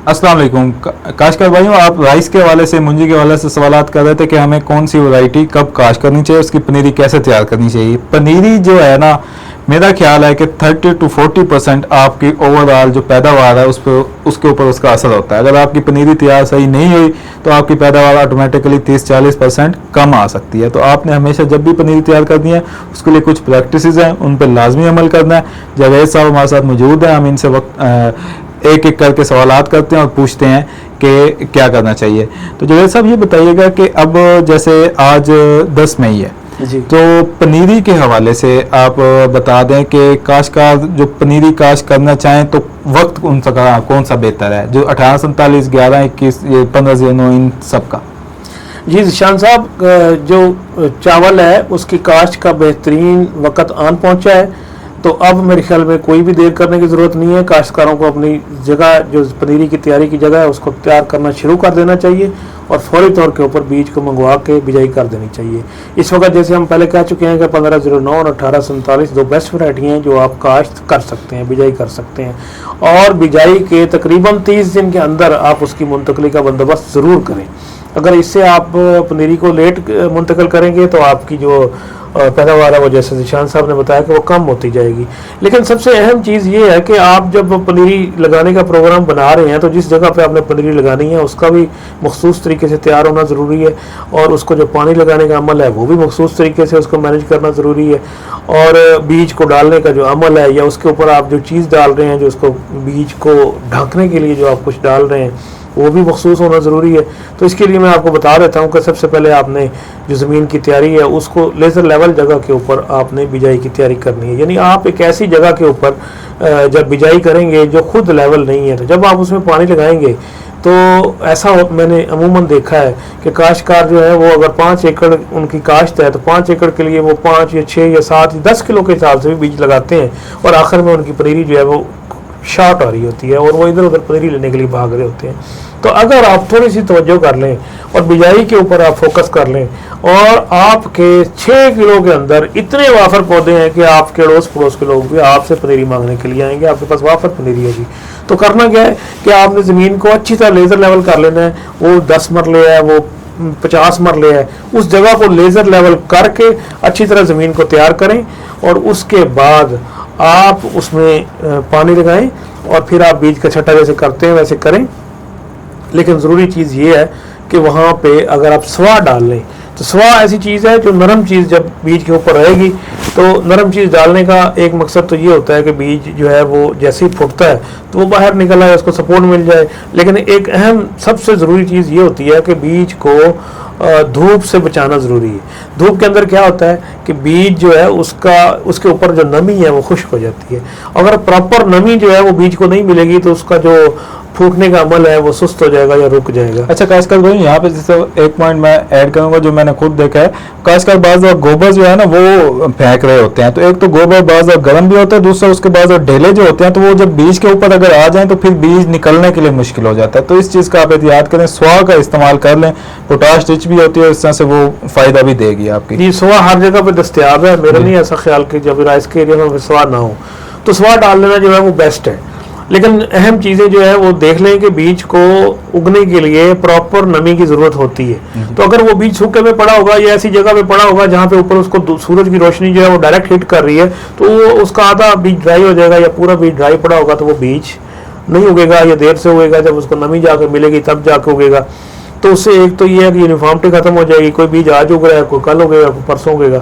अस्सलाम वालेकुम काश्तकार भाइयों, आप राइस के हवाले से, मुंजी के हवाले से सवालात कर रहे थे कि हमें कौन सी वैरायटी कब काश्त करनी चाहिए, उसकी पनीरी कैसे तैयार करनी चाहिए। पनीरी जो है ना, मेरा ख्याल है कि 30 to 40% आपकी ओवरऑल जो पैदावार है उसके ऊपर उसका असर होता है। अगर आपकी पनीरी तैयार सही नहीं हुई तो आपकी पैदावार ऑटोमेटिकली 30-40% कम आ सकती है। तो आपने हमेशा जब भी पनीरी तैयार करनी है उसके लिए कुछ प्रैक्टिसेस हैं, उन पर लाजमी अमल करना है। जावेद साहब हमारे साथ मौजूद हैं, हम इनसे एक एक करके सवालात करते हैं और पूछते हैं कि क्या करना चाहिए। तो जावेद साहब ये बताइएगा कि अब जैसे आज 10 मई है जी, तो पनीरी के हवाले से आप बता दें कि काश्तकार जो पनीरी काश्त करना चाहें तो वक्त उनका कौन सा बेहतर है, जो 1847, 11-21, ये 1509 इन सब का। जी जिशान साहब, जो चावल है उसकी काश्त का बेहतरीन वक्त आन पहुंचा है। तो अब मेरे ख्याल में कोई भी देर करने की ज़रूरत नहीं है। काश्तकारों को अपनी जगह, जो पनीरी की तैयारी की जगह है, उसको तैयार करना शुरू कर देना चाहिए और फौरी तौर के ऊपर बीज को मंगवा के बिजाई कर देनी चाहिए। इस वक्त जैसे हम पहले कह चुके हैं कि 1509 और 1847 दो बेस्ट वैरायटी हैं जो आप काश्त कर सकते हैं, बिजाई कर सकते हैं। और बिजाई के तकरीबन 30 दिन के अंदर आप उसकी मुंतकली का बंदोबस्त ज़रूर करें। अगर इससे आप पनीरी को लेट मुंतकिल करेंगे तो आपकी जो पैदावार है वो, जैसे जिशान साहब ने बताया, कि वो कम होती जाएगी। लेकिन सबसे अहम चीज़ ये है कि आप जब पनीरी लगाने का प्रोग्राम बना रहे हैं तो जिस जगह पे आपने पनीरी लगानी है उसका भी मखसूस तरीके से तैयार होना ज़रूरी है, और उसको जो पानी लगाने का अमल है वो भी मखसूस तरीके से उसको मैनेज करना ज़रूरी है। और बीज को डालने का जो अमल है, या उसके ऊपर आप जो चीज़ डाल रहे हैं, जो उसको बीज को ढकने के लिए जो आप कुछ डाल रहे हैं, वो भी मखसूस होना ज़रूरी है। तो इसके लिए मैं आपको बता देता हूँ कि सबसे पहले आपने जो ज़मीन की तैयारी है उसको लेज़र लेवल जगह के ऊपर आपने बिजाई की तैयारी करनी है। यानी आप एक ऐसी जगह के ऊपर जब बिजाई करेंगे जो खुद लेवल नहीं है, तो जब आप उसमें पानी लगाएंगे तो ऐसा मैंने अमूमन देखा है कि काश्तकार जो है वो अगर 5 एकड़ उनकी काश्त है तो 5 एकड़ के लिए वो 5 या 6 या 7 या 10 किलो के हिसाब से भी बीज लगाते हैं, और आखिर में उनकी पनीरी जो है वो शॉर्ट आ रही होती है और वो इधर उधर पनीरी लेने के लिए भाग रहे होते हैं। तो अगर आप थोड़ी सी तवज्जो कर लें और बिजाई के ऊपर आप फोकस कर लें, और आपके 6 किलो के अंदर इतने वाफर पौधे हैं कि आपके अड़ोस पड़ोस के लोग भी आपसे पनीरी मांगने के लिए आएंगे, आपके पास वाफर पनीरी होगी। तो करना क्या है कि आपने ज़मीन को अच्छी तरह लेज़र लेवल कर लेना है। वो 10 मरले है, वो 50 मरले है, उस जगह को लेज़र लेवल करके अच्छी तरह ज़मीन को तैयार करें, और उसके बाद आप उसमें पानी लगाएं और फिर आप बीज का छट्टा जैसे करते हैं वैसे करें। लेकिन ज़रूरी चीज़ ये है कि वहाँ पे अगर आप स्वा डाल लें, तो स्वा ऐसी चीज़ है जो नरम चीज़ जब बीज के ऊपर रहेगी, तो नरम चीज़ डालने का एक मकसद तो ये होता है कि बीज जो है वो जैसे ही फूटता है तो वो बाहर निकल आए, उसको सपोर्ट मिल जाए। लेकिन एक अहम सबसे ज़रूरी चीज़ ये होती है कि बीज को धूप से बचाना ज़रूरी है। धूप के अंदर क्या होता है कि बीज जो है उसके ऊपर जो नमी है वो खुश्क हो जाती है। अगर प्रॉपर नमी जो है वो बीज को नहीं मिलेगी तो उसका जो फूकने का अमल है वो सुस्त हो जाएगा या रुक जाएगा। अच्छा काश्तकार भाई, यहाँ पे जैसे एक पॉइंट मैं ऐड करूंगा जो मैंने खुद देखा है, काश्तकार बाज़ गोबर जो है ना वो फेंक रहे होते हैं। तो एक तो गोबर बाज़ गर्म भी होता है, दूसरा उसके बाद ढेले जो होते हैं तो वो जब बीज के ऊपर अगर आ जाए तो फिर बीज निकलने के लिए मुश्किल हो जाता है। तो इस चीज़ का आप एहतियात करें, स्वा का इस्तेमाल कर लें, पोटाश रिच भी होती है, इस तरह से वो फ़ायदा भी देगी आपकी। जी, स्वा हर जगह पर दस्तियाब है। मेरा नहीं ऐसा ख्याल कि जब राइस के एरिया में स्वा ना हो तो स्वा डाल लेना जो है वो बेस्ट है। लेकिन अहम चीज़ें जो है वो देख लें कि बीज को उगने के लिए प्रॉपर नमी की ज़रूरत होती है। तो अगर वो बीज सूखे में पड़ा होगा या ऐसी जगह पे पड़ा होगा जहाँ पे ऊपर उसको सूरज की रोशनी जो है वो डायरेक्ट हिट कर रही है, तो वो उसका आधा बीज ड्राई हो जाएगा, या पूरा बीज ड्राई पड़ा होगा तो वो बीज नहीं उगेगा, या देर से उगेगा, जब उसको नमी जाकर मिलेगी तब जाके उगेगा। तो उससे एक तो ये है कि यूनिफॉर्मिटी खत्म हो जाएगी, कोई बीज आज उग रहा है, कोई कल उगेगा, कोई परसों उगेगा।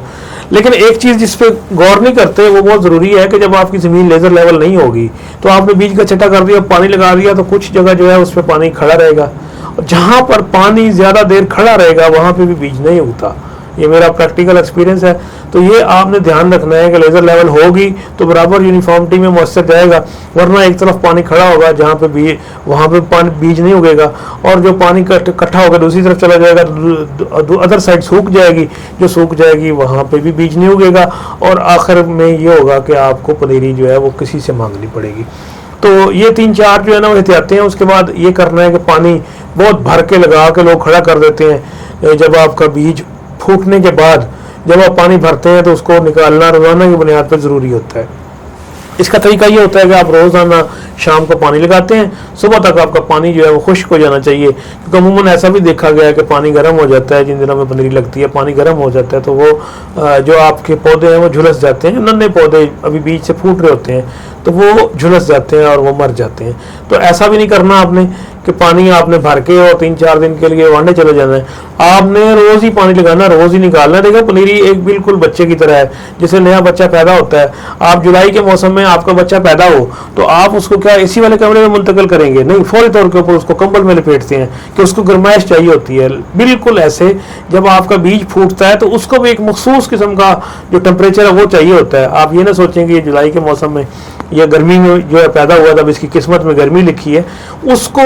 लेकिन एक चीज़ जिस पे गौर नहीं करते वो बहुत ज़रूरी है कि जब आपकी ज़मीन लेज़र लेवल नहीं होगी तो आपने बीज का छट्टा कर दिया, पानी लगा दिया, तो कुछ जगह जो है उस पर पानी खड़ा रहेगा, और जहाँ पर पानी ज़्यादा देर खड़ा रहेगा वहाँ पे भी बीज नहीं उगता। ये मेरा प्रैक्टिकल एक्सपीरियंस है। तो ये आपने ध्यान रखना है कि लेज़र लेवल होगी तो बराबर यूनिफॉर्मिटी में मॉइस्चर जाएगा, वरना एक तरफ पानी खड़ा होगा जहाँ पे बीज, वहाँ पे पानी बीज नहीं उगेगा, और जो पानी इकट्ठा होगा दूसरी तरफ चला जाएगा तो अदर साइड सूख जाएगी, जो सूख जाएगी वहाँ पे भी बीज नहीं उगेगा, और आखिर में ये होगा कि आपको पनीरी जो है वो किसी से मांगनी पड़ेगी। तो ये 3-4 जो है ना वो एहतियातें हैं। उसके बाद ये करना है कि पानी बहुत भर के लगा के लोग खड़ा कर देते हैं। जब आपका बीज फूटने के बाद जब आप पानी भरते हैं तो उसको निकालना रोजाना की बुनियाद पर ज़रूरी होता है। इसका तरीका ये होता है कि आप रोज़ाना शाम को पानी लगाते हैं, सुबह तक आपका पानी जो है वो खुश्क हो जाना चाहिए, क्योंकि अमूमन ऐसा भी देखा गया है कि पानी गर्म हो जाता है, जिन दिनों में पनीरी लगती है पानी गर्म हो जाता है तो वो जो आपके पौधे हैं वो झुलस जाते हैं, नन्हे पौधे अभी बीज से फूट रहे होते हैं तो वो झुलस जाते हैं और वो मर जाते हैं। तो ऐसा भी नहीं करना आपने कि पानी आपने भर के और 3-4 दिन के लिए वांडे चले जाना है, आपने रोज़ ही पानी लगाना, रोज़ ही निकालना है। देखो पनीरी एक बिल्कुल बच्चे की तरह है, जैसे नया बच्चा पैदा होता है, आप जुलाई के मौसम में आपका बच्चा पैदा हो तो आप उसको क्या एसी वाले कमरे में मुंतकिल करेंगे? नहीं, फौरी तौर के ऊपर उसको कंबल में लपेटते हैं कि उसको गर्माइश चाहिए होती है। बिल्कुल ऐसे जब आपका बीज फूटता है तो उसको भी एक मखसूस किस्म का जो टेम्परेचर है वो चाहिए होता है। आप ये ना सोचें कि जुलाई के मौसम में या गर्मी में जो है पैदा हुआ था, अब इसकी किस्मत में गर्मी लिखी है, उसको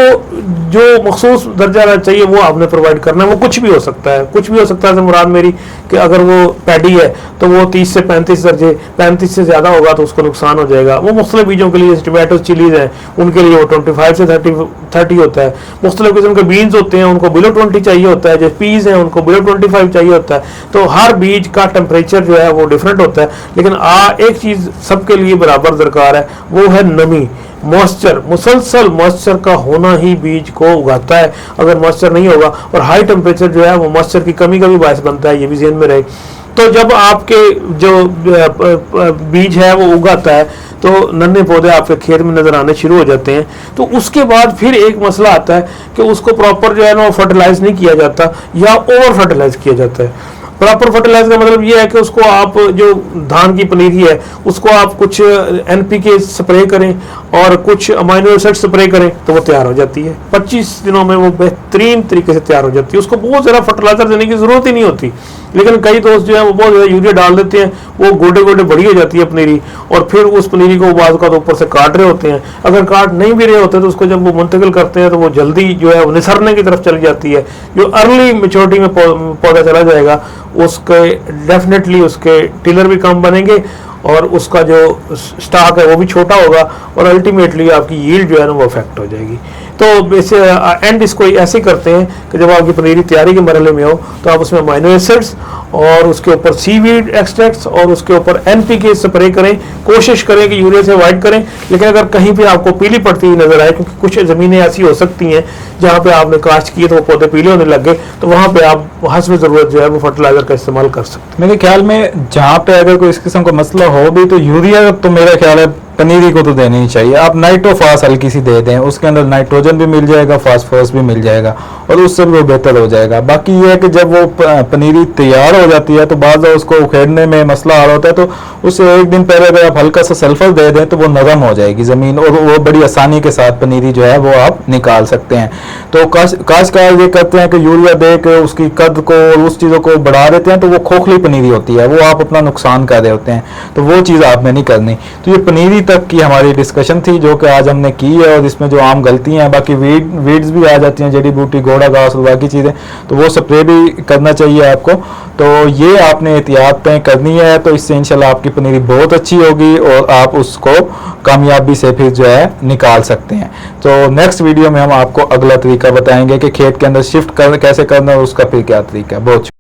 जो मखसूस दर्जा चाहिए वो आपने प्रोवाइड करना है। वो कुछ भी हो सकता है, कुछ भी हो सकता है से मुराद मेरी कि अगर वो पैडी है तो वो 30 से 35 दर्जे, 35 से ज़्यादा होगा तो उसको नुकसान हो जाएगा। वो मुख्तलिफ बीजों के लिए, टमाटो चिलीज़ हैं उनके लिए वो 25 से 30 होता है। मुख्तलिफ किस्म के बीन्स होते हैं उनको बिलो 20 चाहिए होता है, जो पीज़ हैं उनको बिलो 25 चाहिए होता है। तो हर बीज का टेम्परेचर जो है वो डिफरेंट होता है, लेकिन एक चीज़ सबके लिए बराबर दरकार है, वो है नमी, मॉइस्चर। मुसलसल मॉइस्चर का होना ही बीज को उगाता है। अगर मॉइस्चर नहीं होगा और हाई टेम्परेचर जो है वो मॉइस्चर की कमी का भी बायस बनता है, ये भी ज़हन में रहे। तो जब आपके जो बीज है वो उगाता है तो नन्हे पौधे आपके खेत में नजर आने शुरू हो जाते हैं। तो उसके बाद फिर एक मसला आता है कि उसको प्रॉपर जो है ना फर्टिलाइज नहीं किया जाता या ओवर फर्टिलाइज किया जाता है। प्रॉपर फर्टिलाइज का मतलब ये है कि उसको आप जो धान की पनीरी है उसको आप कुछ NPK स्प्रे करें और कुछ अमाइनो एसिड स्प्रे करें तो वो तैयार हो जाती है। 25 दिनों में वो बेहतरीन तरीके से तैयार हो जाती है। उसको बहुत ज़्यादा फर्टिलाइजर देने की ज़रूरत ही नहीं होती, लेकिन कई दोस्त जो है वो बहुत ज़्यादा यूरिया डाल देते हैं, वो गोडे गोडे बड़ी हो जाती है पनीरी, और फिर उस पनीरी को बाज़ का तो ऊपर से काट रहे होते हैं। अगर काट नहीं भी रहे होते तो उसको जब वो मुंतकिल करते हैं तो वो जल्दी जो है वो निसरने की तरफ चली जाती है। जो अर्ली मेच्योरिटी में पौधा चला जाएगा उसके डेफिनेटली उसके टिलर भी कम बनेंगे और उसका जो स्टॉक है वो भी छोटा होगा और अल्टीमेटली आपकी यील्ड जो है ना वो अफेक्ट हो जाएगी। तो वैसे एंड इसको ऐसे करते हैं कि जब आपकी पनीरी तैयारी के मरहले में हो तो आप उसमें अमाइनो एसिड्स और उसके ऊपर सीवीड एक्सट्रैक्ट्स और उसके ऊपर NPK स्प्रे करें। कोशिश करें कि यूरिया से अवॉइड करें, लेकिन अगर कहीं पे आपको पीली पड़ती हुई नजर आए, क्योंकि कुछ ज़मीनें ऐसी हो सकती हैं जहाँ पे आपने काश्त की तो वो पौधे पीले होने लग गए, तो वहाँ पे आप हस्ब ज़रूरत जो है वो फर्टिलाइजर का इस्तेमाल कर सकते हैं। मेरे ख्याल में जहाँ पे अगर कोई इस किस्म का मसला हो भी तो यूरिया तो मेरा ख्याल है पनीरी को तो देनी ही चाहिए। आप नाइट्रोफास हल्की सी दे दें, उसके अंदर नाइट्रोजन भी मिल जाएगा, फास्फोरस भी मिल जाएगा और उससे भी वो बेहतर हो जाएगा। बाकी ये है कि जब वो पनीरी तैयार हो जाती है तो बाद उसको उखेड़ने में मसला आ रहा होता है, तो उससे एक दिन पहले अगर आप हल्का सा सल्फर दे दें तो वो नरम हो जाएगी ज़मीन और वो बड़ी आसानी के साथ पनीरी जो है वो आप निकाल सकते हैं। तो काश्तकार ये करते हैं कि यूरिया दे के उसकी कद को और उस चीज़ों को बढ़ा देते हैं, तो वो खोखली पनीरी होती है, वो आप अपना नुकसान कर रहे होते हैं। तो वो चीज़ आपने नहीं करनी। तो ये पनीरी तक की हमारी डिस्कशन थी जो कि आज हमने की है, और इसमें जो आम गलतियां हैं, बाकी वीड्स भी आ जाती हैं, जड़ी बूटी, घोड़ा घास और बाकी चीज़ें, तो वो स्प्रे भी करना चाहिए आपको। तो ये आपने एहतियातें करनी है, तो इससे इंशाल्लाह आपकी पनीरी बहुत अच्छी होगी और आप उसको कामयाबी से फिर जो है निकाल सकते हैं। तो नेक्स्ट वीडियो में हम आपको अगला तरीका बताएंगे कि खेत के अंदर शिफ्ट कैसे करना है, उसका फिर क्या तरीका है। बहुत